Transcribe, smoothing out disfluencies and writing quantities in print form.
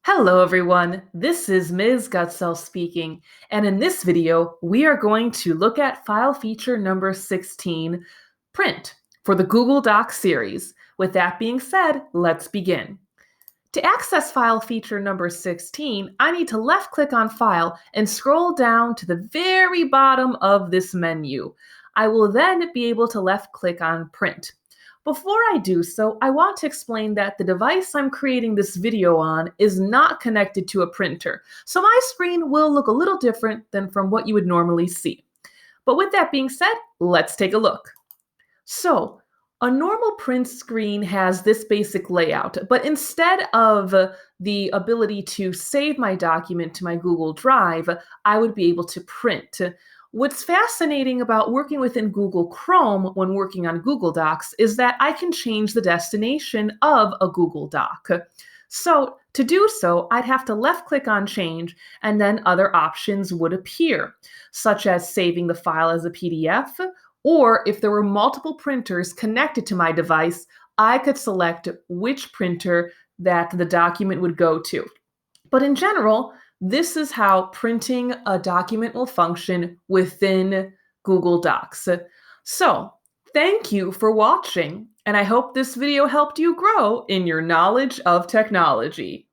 Hello everyone, this is Ms. Gutsell speaking, and in this video, we are going to look at file feature number 16, Print, for the Google Docs series. With that being said, let's begin. To access file feature number 16, I need to left-click on File and scroll down to the very bottom of this menu. I will then be able to left-click on Print. Before I do so, I want to explain that the device I'm creating this video on is not connected to a printer, so my screen will look a little different than from what you would normally see. But with that being said, let's take a look. So, a normal print screen has this basic layout, but instead of the ability to save my document to my Google Drive, I would be able to print. What's fascinating about working within Google Chrome when working on Google Docs is that I can change the destination of a Google Doc. So, to do so, I'd have to left click on Change, and then other options would appear, such as saving the file as a PDF, or if there were multiple printers connected to my device, I could select which printer that the document would go to. But in general, this is how printing a document will function within Google Docs. So, thank you for watching, and I hope this video helped you grow in your knowledge of technology.